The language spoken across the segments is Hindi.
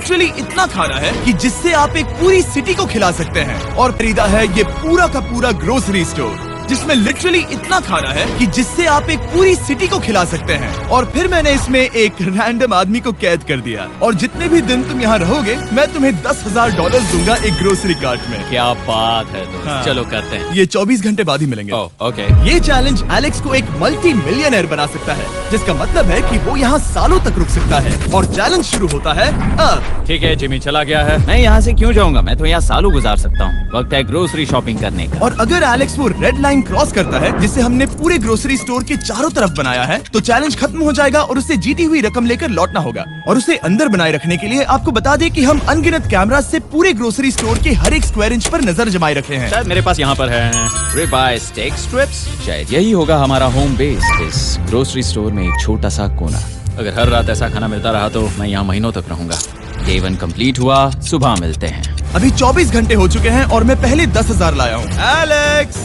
लिटरली इतना खाना है कि जिससे आप एक पूरी सिटी को खिला सकते हैं। और खरीदा है ये पूरा का पूरा ग्रोसरी स्टोर जिसमें लिटरली इतना खाना है कि जिससे आप एक पूरी सिटी को खिला सकते हैं। और फिर मैंने इसमें एक रैंडम आदमी को कैद कर दिया और जितने भी दिन तुम यहाँ रहोगे मैं तुम्हें $10,000 दूंगा एक ग्रोसरी कार्ट में। क्या बात है दोस्त। हाँ। चलो करते हैं। ये 24 घंटे बाद ही मिलेंगे। ओके। ये चैलेंज एलेक्स को एक मल्टी मिलियनर बना सकता है, जिसका मतलब है कि वो यहाँ सालों तक रुक सकता है। और चैलेंज शुरू होता है अब। ठीक है, जिमी चला गया है। मैं यहाँ से क्यों जाऊँगा, मैं तो यहाँ सालों गुजार सकता हूँ। वक्त है ग्रोसरी शॉपिंग करने का। और अगर एलेक्स वो रेड लाइन क्रॉस करता है जिसे हमने पूरे ग्रोसरी स्टोर के चारों तरफ बनाया है, तो चैलेंज खत्म हो जाएगा और उसे जीती हुई रकम लेकर लौटना होगा। और उसे अंदर बनाए रखने के लिए आपको बता दें कि हम अनगिनत कैमरा से पूरे ग्रोसरी स्टोर के हर एक स्क्वायर इंच पर नजर जमाए रखे हैं। शायद मेरे पास यहाँ पर है रिबाई स्टेक स्ट्रिप्स। शायद यही होगा हमारा होम बेस, इस ग्रोसरी स्टोर में एक छोटा सा कोना। अगर हर रात ऐसा खाना मिलता रहा तो मैं यहाँ महीनों तक रहूंगा। डे 1 कंप्लीट हुआ, सुबह मिलते हैं। अभी 24 घंटे हो चुके हैं और मैं पहले 10,000 लाया हूँ। एलेक्स,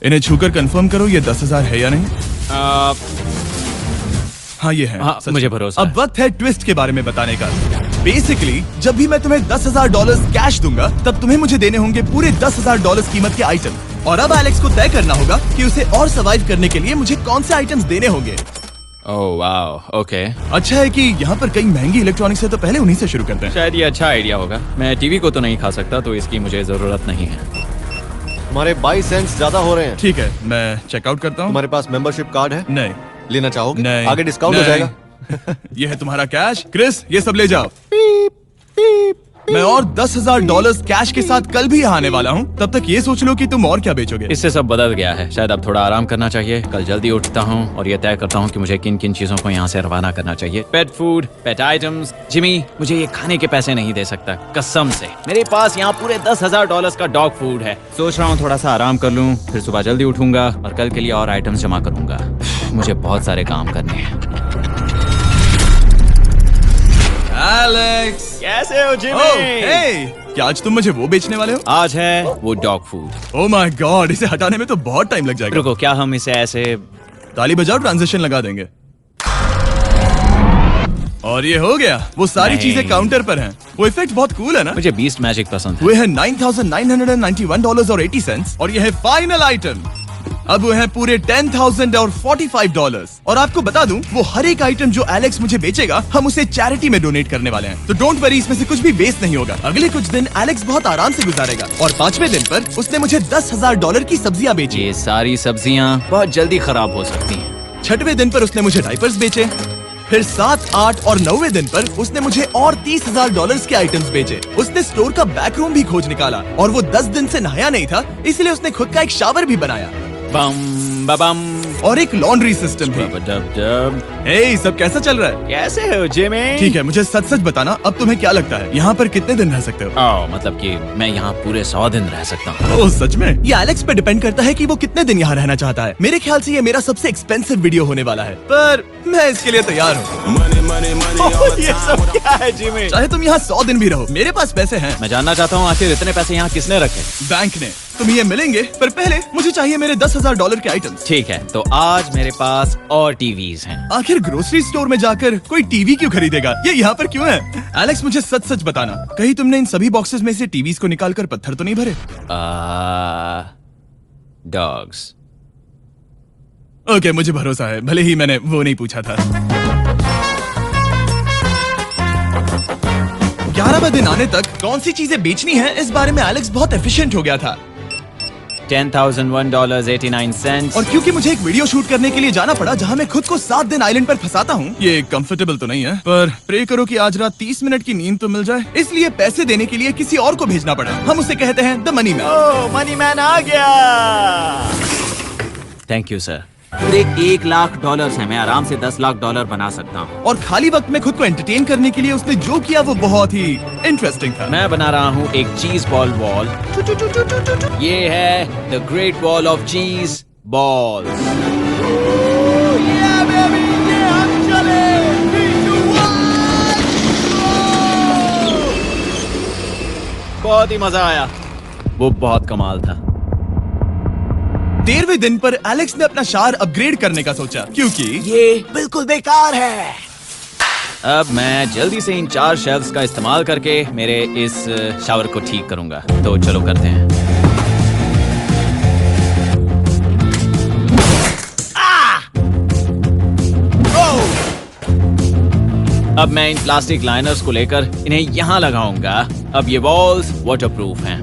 इन्हें छूकर कंफर्म करो ये 10,000 है या नहीं। हाँ ये है। हाँ, मुझे भरोसा अब वक्त है ट्विस्ट के बारे में बताने का। बेसिकली जब भी मैं तुम्हें $10,000 कैश दूंगा तब तुम्हें मुझे देने होंगे पूरे $10,000 कीमत के आइटम। और अब एलेक्स को तय करना होगा कि उसे और सर्वाइव करने के लिए मुझे कौन से आइटम्स देने होंगे। Oh wow, okay. अच्छा है कि यहाँ पर कई महंगी इलेक्ट्रॉनिक्स है, तो पहले उन्हीं से शुरू करते हैं। शायद ये अच्छा आइडिया होगा। मैं टीवी को तो नहीं खा सकता, तो इसकी मुझे जरूरत नहीं है। हमारे 22 सेंट्स ज्यादा हो रहे हैं। ठीक है, मैं चेकआउट करता हूँ। तुम्हारे पास मेंबरशिप कार्ड है? नहीं। लेना चाहोगे? नहीं। आगे डिस्काउंट हो नहीं। जाएगा। ये है तुम्हारा कैश। क्रिस, ये सब ले जाओ। मैं और $10,000 कैश के साथ कल भी यहाँ आने वाला हूँ। तब तक ये सोच लो कि तुम और क्या बेचोगे। इससे सब बदल गया है। शायद अब थोड़ा आराम करना चाहिए। कल जल्दी उठता हूँ और ये तय करता हूँ कि मुझे किन किन चीजों को यहाँ से रवाना करना चाहिए। पेट फूड, पेट आइटम्स। जिमी मुझे ये खाने के पैसे नहीं दे सकता, कसम से। मेरे पास यहाँ पूरे $10,000 का डॉग फूड है। सोच रहा हूँ थोड़ा सा आराम कर लूँ, फिर सुबह जल्दी उठूंगा और कल के लिए और आइटम्स जमा करूंगा। मुझे बहुत सारे काम करने हैं। एलेक्स, कैसे हो जिमी? क्या आज तुम मुझे वो बेचने वाले हो? आज है वो dog food. Oh my God, इसे हटाने में तो बहुत टाइम लग जाएगा। रुको, क्या हम इसे ऐसे ताली बजाओ, ट्रांजिशन लगा देंगे। और ये हो गया। वो सारी नहीं। चीजें काउंटर पर हैं। वो इफेक्ट बहुत कूल है ना? मुझे बीस्ट मैजिक पसंद है। वो है $9,991.80 और ये है फाइनल आइटम। अब वो है पूरे $10,045 और आपको बता दूं, वो हर एक आइटम जो एलेक्स मुझे बेचेगा हम उसे चैरिटी में डोनेट करने वाले हैं। तो डोंट वरी, इसमें से कुछ भी वेस्ट नहीं होगा। अगले कुछ दिन एलेक्स बहुत आराम से गुजारेगा और 5वें दिन पर उसने मुझे $10,000 की सब्जियां बेची। ये सारी सब्जियां बहुत जल्दी खराब हो सकती हैं। 6वें दिन पर उसने मुझे डायपर्स बेचे। फिर 7, 8 और 9वें दिन पर उसने मुझे और $30,000 के आइटम्स बेचे। उसने स्टोर का बैक रूम भी खोज निकाला और वो 10 दिन से नहाया नहीं था, इसलिए उसने खुद का एक शावर भी बनाया। बम बम और एक लॉन्ड्री सिस्टम भी। हे, सब कैसा चल रहा है? कैसे हो जिमी? ठीक है, मुझे सच सच बताना, अब तुम्हें क्या लगता है यहाँ पर कितने दिन रह सकते हो? मतलब कि मैं यहाँ पूरे 100 दिन रह सकता हूँ। ओह सच में? ये एलेक्स पे डिपेंड करता है कि वो कितने दिन यहाँ रहना चाहता है। मेरे ख्याल से ये मेरा सबसे एक्सपेंसिव वीडियो होने वाला है, पर मैं इसके लिए तैयार हूँ। ये सब क्या है जिमी? चाहे तुम यहाँ 100 दिन भी रहो, मेरे पास पैसे हैं। मैं जानना चाहता हूँ आखिर इतने पैसे यहाँ किसने रखे? बैंक ने। तुम्हें ये मिलेंगे, पर पहले मुझे चाहिए मेरे $10,000 के आइटम्स। ठीक है, तो आज मेरे पास और टीवीज हैं। आखिर ग्रोसरी स्टोर में जाकर कोई टीवी क्यों खरीदेगा? ये यहाँ पर क्यों है? एलेक्स, मुझे सच सच बताना, कहीं तुमने इन सभी बॉक्सेस में से टीवीज को निकालकर पत्थर तो नहीं भरे? डॉग्स। ओके, मुझे भरोसा है, भले ही मैंने वो नहीं पूछा था। 11वें दिन आने तक कौन सी चीजें बेचनी है, इस बारे में एलेक्स बहुत एफिशिएंट हो गया था। $10,001.89। और क्योंकि मुझे एक वीडियो शूट करने के लिए जाना पड़ा जहां मैं खुद को 7 दिन आइलैंड पर फंसाता हूं, ये कंफर्टेबल तो नहीं है, पर प्रे करो कि आज रात 30 मिनट की नींद तो मिल जाए। इसलिए पैसे देने के लिए किसी और को भेजना पड़ा। हम उसे कहते हैं the money man. Oh, money man आ गया। Thank you sir. पूरे $1,00,000 है। मैं आराम से $10,00,000 बना सकता हूँ। और खाली वक्त में खुद को एंटरटेन करने के लिए उसने जो किया वो बहुत ही इंटरेस्टिंग था। मैं बना रहा हूँ एक चीज बॉल वॉल। ये है the great wall of cheese ball. बहुत ही मजा आया, वो बहुत कमाल था। 13वें दिन पर एलेक्स ने अपना शार अपग्रेड करने का सोचा, क्योंकि ये बिल्कुल बेकार है। अब मैं जल्दी से इन 4 शेल्फ्स का इस्तेमाल करके मेरे इस शावर को ठीक करूंगा। तो चलो करते हैं। अब मैं इन प्लास्टिक लाइनर्स को लेकर इन्हें यहाँ लगाऊंगा। अब ये वॉल्स वाटरप्रूफ हैं।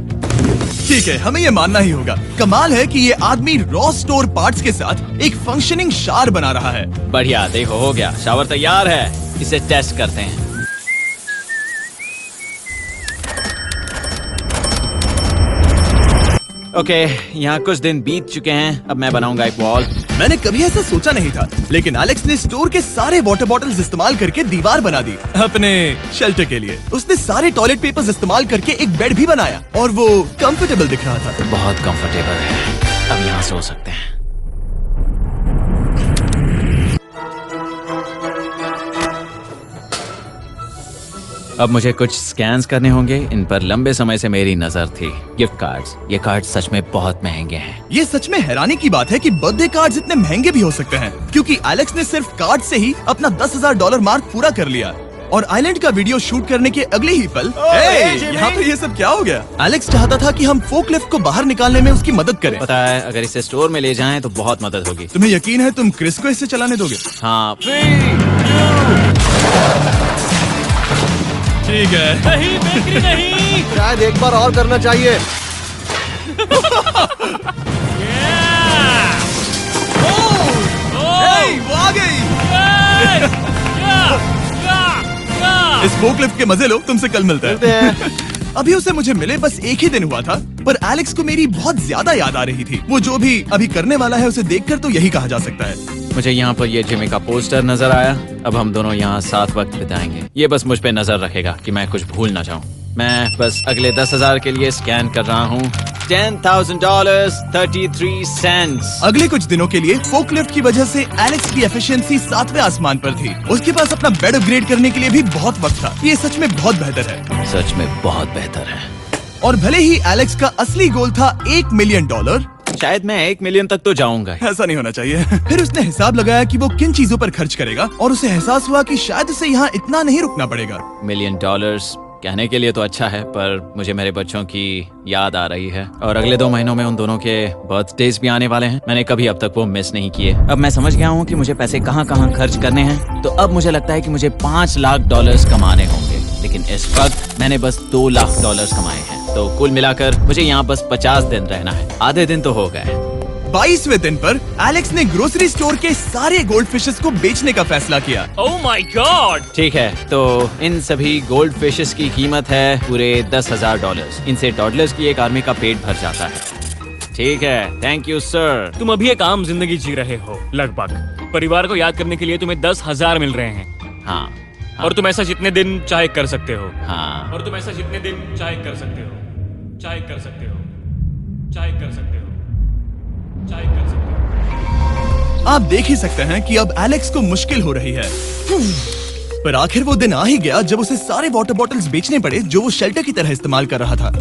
ठीक है, हमें ये मानना ही होगा। कमाल है कि ये आदमी रॉ स्टोर पार्ट्स के साथ एक फंक्शनिंग शावर बना रहा है। बढ़िया, देखो हो गया, शावर तैयार है। इसे टेस्ट करते हैं। ओके, यहाँ कुछ दिन बीत चुके हैं। अब मैं बनाऊंगा एक वॉल। मैंने कभी ऐसा सोचा नहीं था, लेकिन एलेक्स ने स्टोर के सारे वाटर बॉटल्स इस्तेमाल करके दीवार बना दी अपने शेल्टर के लिए। उसने सारे टॉयलेट पेपर्स इस्तेमाल करके एक बेड भी बनाया और वो कंफर्टेबल दिख रहा था। बहुत कंफर्टेबल है। अब यहाँ सो सकते हैं। अब मुझे कुछ स्कैन्स करने होंगे। इन पर लंबे समय से मेरी नजर थी। Gift cards. ये कार्ड सच में बहुत महंगे हैं। ये सच में हैरानी की बात है कि बर्थडे कार्ड्स इतने महंगे भी हो सकते हैं, क्योंकि एलेक्स ने सिर्फ कार्ड से ही अपना $10,000 मार्क पूरा कर लिया। और आइलैंड का वीडियो शूट करने के अगले ही पल यहाँ पे ये सब क्या हो गया? एलेक्स चाहता था कि हम फोकलिफ्ट को बाहर निकालने में उसकी मदद करें। पता है, अगर इसे स्टोर में ले जाएं तो बहुत मदद होगी। तुम्हें यकीन है तुम क्रिस को इसे चलाने दोगे? हाँ। ठीक है। नहीं बेकरी नहीं। शायद एक बार और करना चाहिए। वो आ गई। इस फोकलिफ्ट के मजे लो, तुमसे कल मिलते हैं। अभी उसे मुझे मिले बस एक ही दिन हुआ था, पर एलेक्स को मेरी बहुत ज्यादा याद आ रही थी। वो जो भी अभी करने वाला है उसे देखकर तो यही कहा जा सकता है। मुझे यहाँ पर ये जिमी का पोस्टर नजर आया। अब हम दोनों यहाँ साथ वक्त बिताएंगे। ये बस मुझ पे नजर रखेगा कि मैं कुछ भूल ना जाऊँ। मैं बस अगले 10,000 के लिए स्कैन कर रहा हूँ। $10,000 33 सेंट्स। अगले कुछ दिनों के लिए फोकलिफ्ट की वजह से एलेक्स की एफिशिएंसी 7वें आसमान पर थी। उसके पास अपना बेड अपग्रेड करने के लिए भी बहुत वक्त था। ये सच में बहुत बेहतर है। सच में बहुत बेहतर है। और भले ही एलेक्स का असली गोल था $1 मिलियन, शायद मैं 1 मिलियन तक तो जाऊंगा। ऐसा नहीं होना चाहिए। फिर उसने हिसाब लगाया कि वो किन चीजों पर खर्च करेगा और उसे एहसास हुआ कि शायद उसे यहाँ इतना नहीं रुकना पड़ेगा। $1 मिलियन कहने के लिए तो अच्छा है, पर मुझे मेरे बच्चों की याद आ रही है। और अगले 2 महीनों में उन दोनों के बर्थडेज भी आने वाले हैं। मैंने कभी अब तक वो मिस नहीं किए। अब मैं समझ गया हूँ कि मुझे पैसे कहाँ कहाँ खर्च करने हैं। तो अब मुझे लगता है कि मुझे $5 लाख कमाने होंगे। लेकिन इस वक्त मैंने बस $2 लाख कमाए हैं। तो कुल मिलाकर मुझे यहाँ बस 50 दिन रहना है। आधे दिन तो हो गए। 22वें दिन पर एलेक्स ने ग्रोसरी स्टोर के सारे गोल्ड फिशेस को बेचने का फैसला किया। Oh my God. ठीक है, तो इन सभी गोल्ड फिशेस की कीमत है पूरे $10,000। इनसे टॉडलर्स की एक आर्मी का पेट भर जाता है। ठीक है, थैंक यू सर। तुम अभी एक आम जिंदगी जी रहे हो लगभग। परिवार को याद करने के लिए तुम्हें 10,000 मिल रहे हैं। हाँ। और तुम ऐसा जितने दिन चाहे कर सकते हो। हाँ। और तुम ऐसा जितने दिन चाहे कर सकते हो। चाहे कर सकते हो। चाहे कर सकते हो। चाहे कर सकते हो। आप देख ही सकते हैं कि अब एलेक्स को मुश्किल हो रही है। पर आखिर वो दिन आ ही गया जब उसे सारे वाटर बॉटल्स बेचने पड़े जो वो शेल्टर की तरह इस्तेमाल कर रहा था।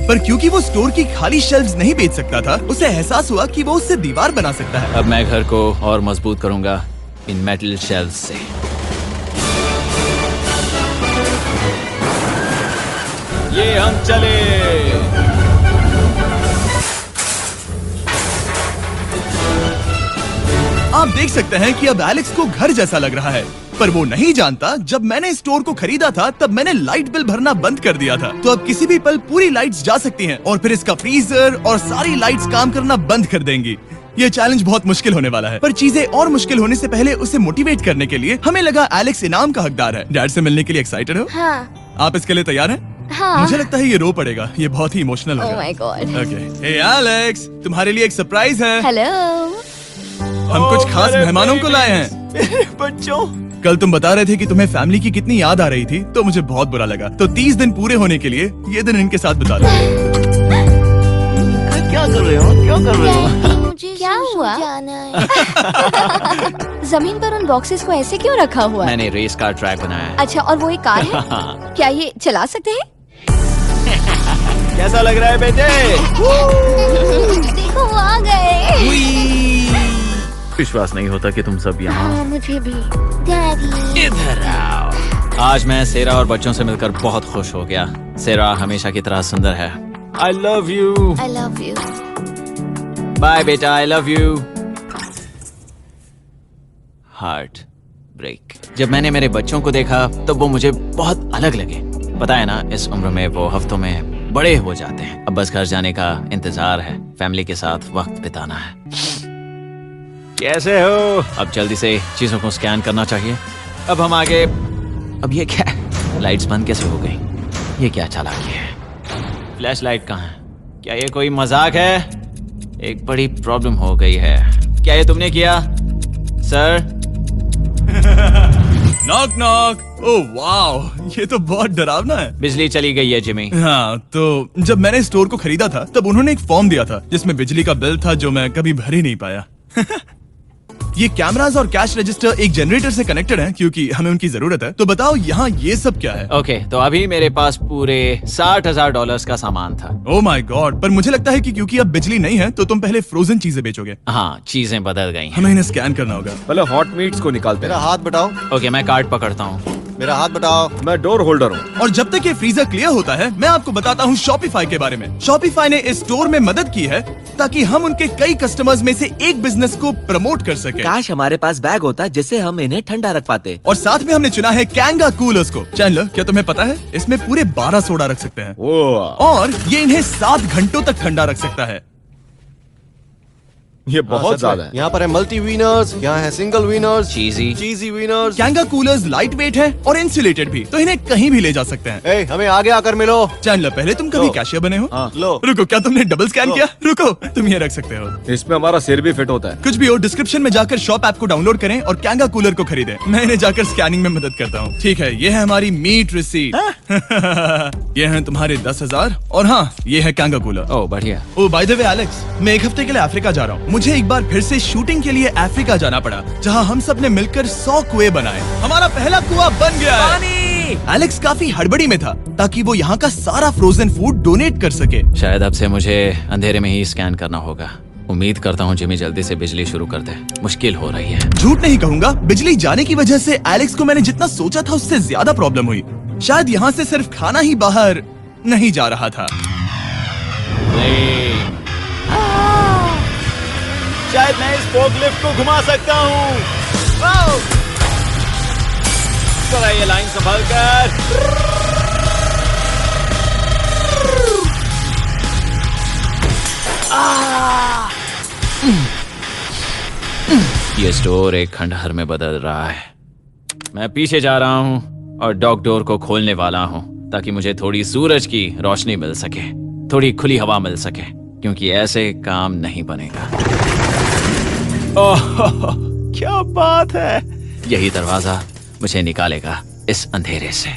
पर क्योंकि वो स्टोर की खाली शेल्फ्स नहीं बेच सकता था, उसे एहसास हुआ कि वो उससे दीवार बना सकता है। अब मैं घर को और मजबूत करूंगा इन मेटल शेल्फ्स से। ये हम चले। आप देख सकते हैं कि अब एलेक्स को घर जैसा लग रहा है, पर वो नहीं जानता जब मैंने स्टोर को खरीदा था तब मैंने लाइट बिल भरना बंद कर दिया था। तो अब किसी भी पल पूरी लाइट्स जा सकती हैं और फिर इसका फ्रीजर और सारी लाइट्स काम करना बंद कर देंगी। ये चैलेंज बहुत मुश्किल होने वाला है, पर चीजें और मुश्किल होने से पहले उसे मोटिवेट करने के लिए हमें लगा एलेक्स इनाम का हकदार है। डैड से मिलने के लिए एक्साइटेड हो? हाँ। आप इसके लिए तैयार हैं? हाँ। मुझे लगता है ये रो पड़ेगा। ये बहुत ही इमोशनल Oh होगा। my God. Okay, hey Alex, तुम्हारे लिए एक सरप्राइज है। हेलो। हम कुछ खास मेहमानों को लाए हैं। बच्चों, कल तुम बता रहे थे कि तुम्हें फैमिली की कितनी याद आ रही थी, तो मुझे बहुत बुरा लगा। तो 30 दिन पूरे होने के लिए ये दिन इनके साथ बिता लो। क्या कर रहे हो? क्या कर रहे हो? मुझे क्या हुआ? जमीन पर उन बॉक्सेस को ऐसे क्यों रखा हुआ है? मैंने रेस कार ट्रैक बनाया है। अच्छा, और वो एक कार है? क्या ये चला सकते हैं? कैसा लग रहा है बेटे? देखो वो आ गए। विश्वास नहीं होता कि तुम सब यहाँ। हाँ, मुझे भी। डैडी। इधर आओ। आज मैं सेरा और बच्चों से मिलकर बहुत खुश हो गया। सेरा हमेशा की तरह सुंदर है। I love you. I love you. Bye बेटा, I love you. Heart break. जब मैंने मेरे बच्चों को देखा तब वो मुझे बहुत अलग लगे। पता है ना, इस उम्र में वो हफ्तों में बड़े हो जाते हैं। अब बस घर जाने का इंतजार है, फैमिली के साथ वक्त बिताना है। कैसे हो? अब जल्दी से चीजों को स्कैन करना चाहिए। अब हम आगे। अब ये क्या है? लाइट्स बंद कैसे हो गई? ये क्या चालाकी है? फ्लैश लाइट कहाँ है? क्या ये कोई मजाक है? एक बड़ी प्रॉब्लम हो गई है। क्या ये तुमने किया sir? Knock knock. Oh wow, ये तो बहुत डरावना है। बिजली चली गई है जिमी। हाँ, तो जब मैंने स्टोर को खरीदा था तब उन्होंने एक फॉर्म दिया था जिसमें बिजली का बिल था जो मैं कभी भर ही नहीं पाया। ये कैमरास और कैश रजिस्टर एक जनरेटर से कनेक्टेड हैं क्योंकि हमें उनकी जरूरत है। तो बताओ यहाँ ये सब क्या है? ओके, तो अभी मेरे पास पूरे $60,000 का सामान था। ओह माय गॉड, पर मुझे लगता है कि क्योंकि अब बिजली नहीं है तो तुम पहले फ्रोजन चीजें बेचोगे। हाँ, चीजें बदल गई हैं। हमें इन्हें स्कैन करना होगा। पहले हॉट मीट्स को निकालते मेरा हैं। हाथ बटाओ। ओके, मैं कार्ड पकड़ता हूँ। मेरा हाथ बटाओ। मैं डोर होल्डर हूँ। और जब तक ये फ्रीजर क्लियर होता है मैं आपको बताता हूँ शॉपिफाई के बारे में। शॉपिफाई ने इस स्टोर में मदद की है ताकि हम उनके कई कस्टमर्स में से एक बिजनेस को प्रमोट कर सके। काश हमारे पास बैग होता जिससे हम इन्हें ठंडा रख पाते। और साथ में हमने चुना है कैंगा कूलर्स को। चैनलर, क्या तुम्हें पता है इसमें पूरे 12 सोडा रख सकते हैं और ये इन्हें 7 घंटों तक ठंडा रख सकता है। ये बहुत ज्यादा है। यहाँ पर है मल्टी विनर्स, यहाँ है single winners, cheesy. Cheesy winners. Kanga coolers light weight है और इंसुलेटेड भी, तो इन्हें कहीं भी ले जा सकते हैं। ए, हमें आगे आकर मिलो। चैनलर, पहले तुम कभी लो। कैशियर बने हो? लो। रुको, क्या तुमने डबल स्कैन लो। किया? रुको, तुम ये रख सकते हो। इसमें हमारा सिर भी फिट होता है। कुछ भी हो, डिस्क्रिप्शन में जाकर शॉप ऐप को डाउनलोड करें और कैंगा कूलर को खरीदें। मैं इन्हें जाकर स्कैनिंग में मदद करता हूँ। ठीक है, ये है हमारी मीट रिसीट। ये है तुम्हारे 10,000 और हाँ, ये है कैंगा कूलर। ओह बढ़िया। ओ बाय द वे एलेक्स, मैं एक हफ्ते के लिए अफ्रीका जा रहा हूँ। मुझे एक बार फिर से शूटिंग के लिए अफ्रीका जाना पड़ा जहाँ हम सब ने मिलकर 100 कुएं बनाए। हमारा पहला कुआं बन गया है। एलेक्स काफी हड़बड़ी में था ताकि वो यहाँ का सारा फ्रोजन फूड डोनेट कर सके। शायद अब से मुझे अंधेरे में ही स्कैन करना होगा। उम्मीद करता हूँ जिमी जल्दी से बिजली शुरू कर दे। मुश्किल हो रही है। झूठ नहीं कहूंगा, बिजली जाने की वजह से एलेक्स को मैंने जितना सोचा था उससे ज्यादा प्रॉब्लम हुई। शायद यहाँ से सिर्फ खाना ही बाहर नहीं जा रहा था। शायद मैं इस फोकलिफ्ट को घुमा सकता हूँ। जरा ये लाइन संभाल कर। ये स्टोर एक खंडहर में बदल रहा है। मैं पीछे जा रहा हूँ और डॉग डोर को खोलने वाला हूँ ताकि मुझे थोड़ी सूरज की रोशनी मिल सके, थोड़ी खुली हवा मिल सके, क्योंकि ऐसे काम नहीं बनेगा। ओह क्या बात है! यही दरवाजा मुझे निकालेगा इस अंधेरे से।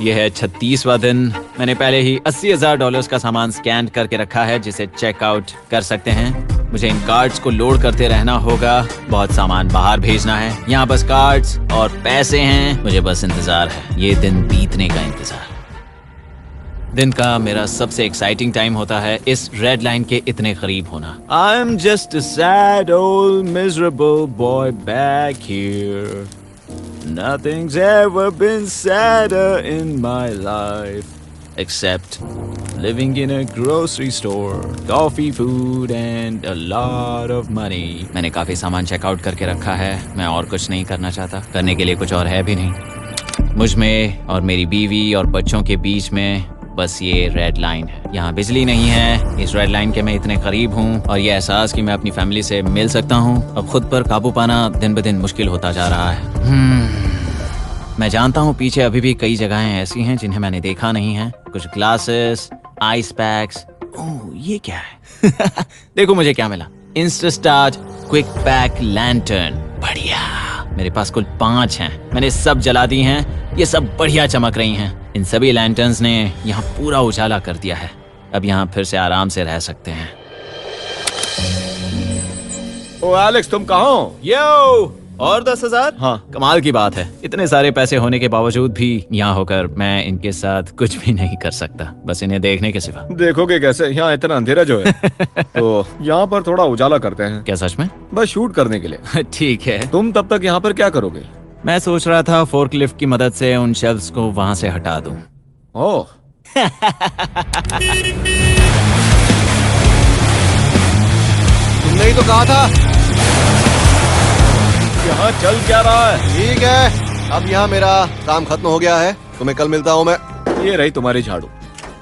यह है 36वां दिन। मैंने पहले ही $80,000 का सामान स्कैन करके रखा है जिसे चेकआउट कर सकते हैं। मुझे इन कार्ड्स को लोड करते रहना होगा। बहुत सामान बाहर भेजना है। यहाँ बस कार्ड्स और पैसे हैं। मुझे बस इंतजार है, ये दिन बीतने का इंतजार। दिन का मेरा सबसे एक्साइटिंग टाइम होता है इस रेड लाइन के इतने करीब होना। I am just a sad old miserable boy back here. Nothing's ever been sadder in my life except living in a grocery store, coffee, food and a lot of money. मैंने काफी सामान चेकआउट करके रखा है। मैं और कुछ नहीं करना चाहता। करने के लिए कुछ और है भी नहीं। मुझ में और मेरी बीवी और बच्चों के बीच में बस ये रेड लाइन है। यहाँ बिजली नहीं है। इस रेड लाइन के मैं इतने करीब हूँ और ये एहसास कि मैं अपनी फैमिली से मिल सकता हूँ अब खुद पर काबू पाना दिन ब दिन मुश्किल होता जा रहा है। मैं जानता हूँ पीछे अभी भी कई जगहें ऐसी हैं जिन्हें मैंने देखा नहीं है। कुछ ग्लासेस, आइस पैक्स। ओह ये क्या है? देखो मुझे क्या मिला। Insta start quick pack lantern. बढ़िया। मेरे पास कुल 5 हैं। मैंने सब जला दी हैं। ये सब बढ़िया चमक रही हैं। इन सभी लैंटर्न्स ने यहाँ पूरा उजाला कर दिया है। अब यहाँ फिर से आराम से रह सकते हैं। ओ एलेक्स, तुम कहाँ हो? यो और 10,000? हाँ। कमाल की बात है। इतने सारे पैसे होने के बावजूद भी यहाँ होकर मैं इनके साथ कुछ भी नहीं कर सकता, बस इन्हें देखने के सिवा। देखोगे कैसे? यहाँ इतना अंधेरा जो है। तो यहाँ पर थोड़ा उजाला करते हैं। क्या सच में? बस शूट करने के लिए। ठीक है। तुम तब तक यहाँ पर क्या करोगे? मैं सोच रहा था फोर्कलिफ्ट की मदद से उन शेल्फ्स को वहां से हटा दूं। ओह, तुमने ही तो कहा था। यहाँ चल क्या रहा है? ठीक है, अब यहाँ मेरा काम खत्म हो गया है। तुम्हें कल मिलता हूँ मैं। ये रही तुम्हारी झाड़ू।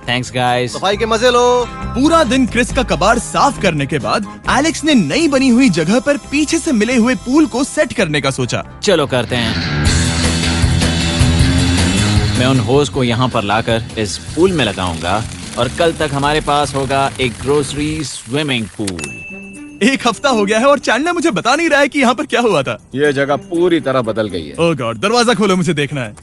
Thanks guys. सफाई के मजे लो। पूरा दिन क्रिस का कबाड़ साफ करने के बाद एलेक्स ने नई बनी हुई जगह पर पीछे से मिले हुए पूल को सेट करने का सोचा। चलो करते हैं। मैं उन होज को यहाँ पर लाकर इस पूल में लगाऊंगा और कल तक हमारे पास होगा एक ग्रोसरी स्विमिंग पूल। एक हफ्ता हो गया है और चैंडलर मुझे बता नहीं रहा है कि यहाँ पर क्या हुआ था। ये जगह पूरी तरह बदल गई है। ओह गॉड, दरवाजा खोलो, मुझे देखना है।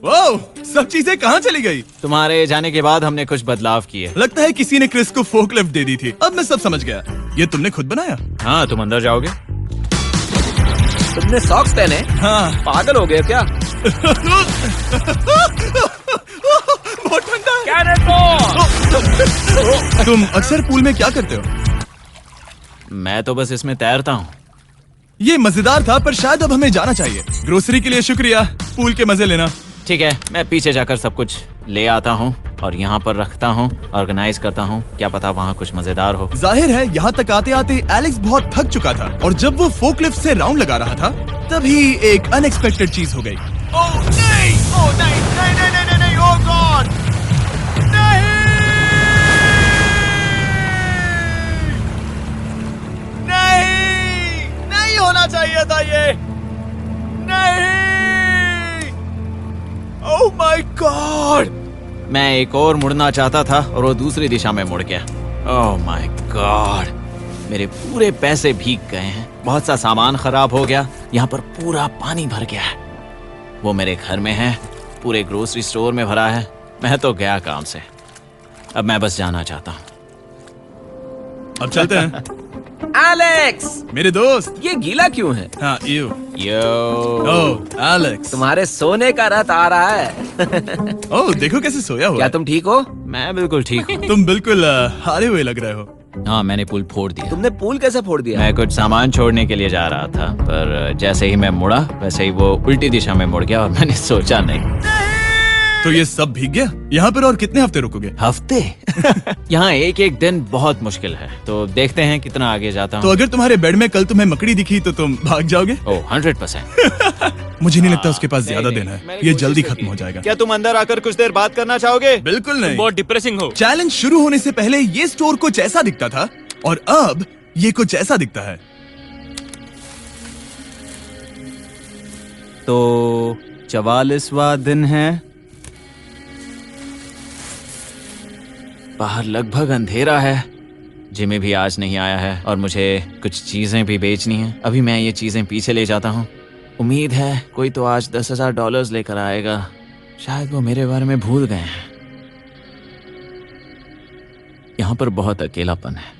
ओह, सब चीजें कहाँ चली गई? तुम्हारे जाने के बाद हमने कुछ बदलाव किए। लगता है किसी ने क्रिस को फोर्कलिफ्ट दे दी थी। अब मैं सब समझ गया। ये तुमने खुद बनाया? हाँ, तुम अंदर जाओगे? तुमने सॉक्स पहने? हाँ। पागल हो गए क्या? बहुत ठंडा है। तुम अक्सर पूल में क्या करते हो? मैं तो बस इसमें तैरता हूँ। ये मजेदार था, पर शायद अब हमें जाना चाहिए। ग्रोसरी के लिए शुक्रिया, पूल के मजे लेना। ठीक है, मैं पीछे जाकर सब कुछ ले आता हूँ और यहाँ पर रखता हूँ, ऑर्गेनाइज करता हूँ। क्या पता वहाँ कुछ मजेदार हो। जाहिर है यहाँ तक आते आते एलेक्स बहुत थक चुका था और जब वो फोर्कलिफ्ट से राउंड लगा रहा था तभी एक अनएक्सपेक्टेड चीज हो गई। ओह नहीं, ओह नहीं, नहीं, नहीं, नहीं, नहीं, नहीं, ओह गॉड, नहीं, नहीं, नहीं होना चाहिए था ये, नहीं, ओह माय गॉड। मैं एक और मुड़ना चाहता था और वो दूसरी दिशा में मुड़ गया। ओह माय गॉड, मेरे पूरे पैसे भीग गए हैं। बहुत सा सामान खराब हो गया। यहाँ पर पूरा पानी भर गया है। वो मेरे घर में है, पूरे ग्रोसरी स्टोर में भरा है। मैं तो गया काम से। अब मैं बस जाना चाहता हूँ। अब चलते हैं। एलेक्स, मेरे दोस्त। ये गीला क्यों है? हाँ, यू। यो, ओह एलेक्स, तुम्हारे सोने का रथ आ रहा है। ओह देखो कैसे सोया हुआ क्या है। तुम ठीक हो? मैं बिल्कुल ठीक हूँ। तुम बिल्कुल हारे हुए लग रहे हो। हाँ, मैंने पुल फोड़ दिया। तुमने पूल कैसे फोड़ दिया? मैं कुछ सामान छोड़ने के लिए जा रहा था, पर जैसे ही मैं मुड़ा वैसे ही वो उल्टी दिशा में मुड़ गया और मैंने सोचा नहीं। तो ये सब भीग गया। यहाँ पर और कितने हफ्ते रुकोगे? हफ्ते? यहाँ एक एक दिन बहुत मुश्किल है, तो देखते हैं कितना आगे जाता तो हूँ। अगर तुम्हारे बेड में कल तुम्हें मकड़ी दिखी तो तुम भाग जाओगे? ओह 100%। मुझे नहीं लगता उसके पास ज्यादा दिन है। ये जल्दी खत्म हो जाएगा। क्या तुम अंदर आकर कुछ देर बात करना चाहोगे? बिल्कुल नहीं। बहुत डिप्रेसिंग हो। चैलेंज शुरू होने से पहले ये स्टोर कुछ ऐसा दिखता था और अब ये कुछ ऐसा दिखता है। तो 44वां दिन है। बाहर लगभग अंधेरा है। जिमी भी आज नहीं आया है और मुझे कुछ चीजें भी बेचनी हैं। अभी मैं ये चीजें पीछे ले जाता हूँ। उम्मीद है कोई तो आज $10,000 लेकर आएगा। शायद वो मेरे बारे में भूल गए हैं। यहाँ पर बहुत अकेलापन है।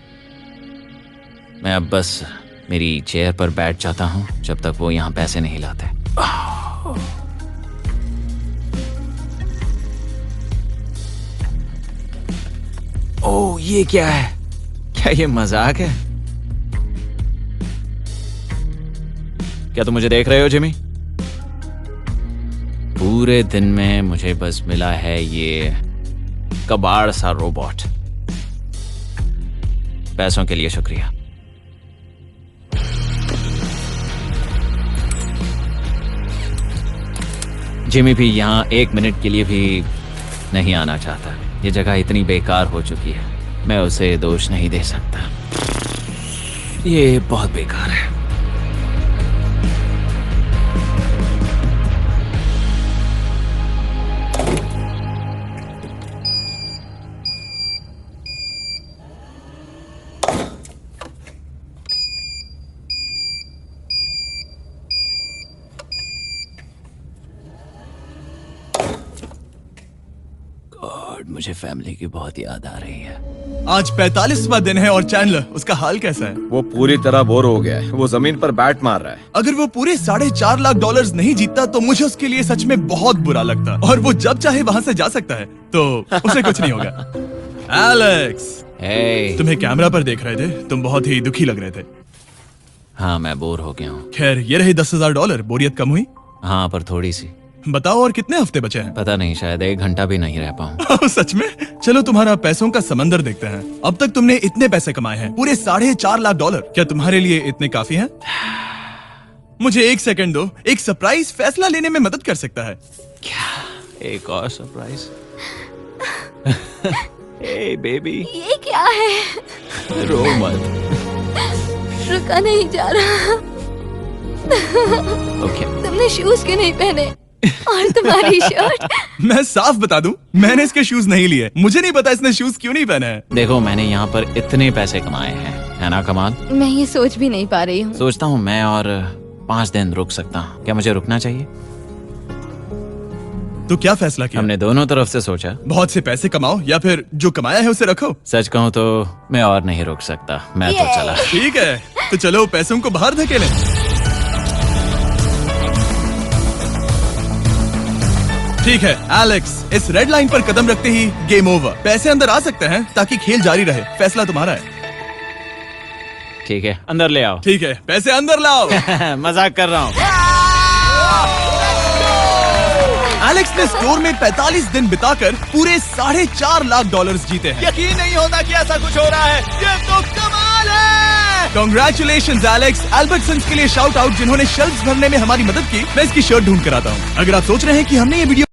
मैं अब बस मेरी चेयर पर बैठ जाता हूँ जब तक वो यहाँ पैसे नहीं लाते। ओह, ये क्या है? क्या ये मजाक है? क्या तुम मुझे देख रहे हो जिमी? पूरे दिन में मुझे बस मिला है ये कबाड़ सा रोबोट। पैसों के लिए शुक्रिया। जिमी भी यहाँ 1 मिनट के लिए भी नहीं आना चाहता। ये जगह इतनी बेकार हो चुकी है, मैं उसे दोष नहीं दे सकता। ये बहुत बेकार है। मुझे फैमिली की बहुत याद आ रही है। आज 45वां दिन है और चैंडलर, उसका हाल कैसा है? वो पूरी तरह बोर हो गया है। वो जमीन पर बैट मार रहा है। अगर वो पूरे $4.5 लाख नहीं जीतता तो मुझे उसके लिए सच में बहुत बुरा लगता। और वो जब चाहे वहाँ से जा सकता है, तो उसे कुछ नहीं होगा। एलेक्स, hey, तुम्हें कैमरा पर देख रहे थे। तुम बहुत ही दुखी लग रहे थे। हाँ, मैं बोर हो गया हूँ। खैर, ये रहे $10,000। बोरियत कम हुई? हाँ, पर थोड़ी सी। बताओ और कितने हफ्ते बचे हैं? पता नहीं, शायद 1 घंटा भी नहीं रह पाऊँ। सच में? चलो तुम्हारा पैसों का समंदर देखते हैं। अब तक तुमने इतने पैसे कमाए हैं, पूरे $4.5 लाख। क्या तुम्हारे लिए इतने काफी हैं? मुझे 1 सेकंड दो, एक सरप्राइज फैसला लेने में मदद कर सकता है। एक और सरप्राइज। हे बेबी, ये क्या है? रो मत। रुका नहीं जा रहा। ओके। तुमने शूज क्यों नहीं पहने? और तुम्हारी शर्ट? मैं साफ बता दूं, मैंने इसके शूज नहीं लिए। मुझे नहीं पता इसने शूज क्यों नहीं पहने हैं। देखो, मैंने यहाँ पर इतने पैसे कमाए हैं, है ना कमाल? मैं ये सोच भी नहीं पा रही हूँ। सोचता हूँ मैं और 5 दिन रुक सकता हूँ। क्या मुझे रुकना चाहिए? तो क्या फैसला किया? हमने दोनों तरफ से सोचा। बहुत से पैसे कमाओ या फिर जो कमाया है उसे रखो। सच कहूँ तो मैं और नहीं रुक सकता, मैं तो चला। ठीक है, तो चलो पैसों को बाहर धकेलें। ठीक है एलेक्स, इस रेड लाइन पर कदम रखते ही गेम ओवर। पैसे अंदर आ सकते हैं ताकि खेल जारी रहे। फैसला तुम्हारा है। ठीक है, अंदर ले आओ। ठीक है, पैसे अंदर लाओ। मजाक कर रहा हूँ। एलेक्स ने स्टोर में 45 दिन बिताकर पूरे $4.5 लाख जीते हैं। यकीन नहीं होता कि ऐसा कुछ हो रहा है। ये तो कमाल है। Congratulations Alex. एल्बर्टसन्स के लिए शाउट आउट, जिन्होंने शेल्फ्स भरने में हमारी मदद की। मैं इसकी शर्ट ढूंढ कर आता हूँ। अगर आप सोच रहे हैं कि हमने ये वीडियो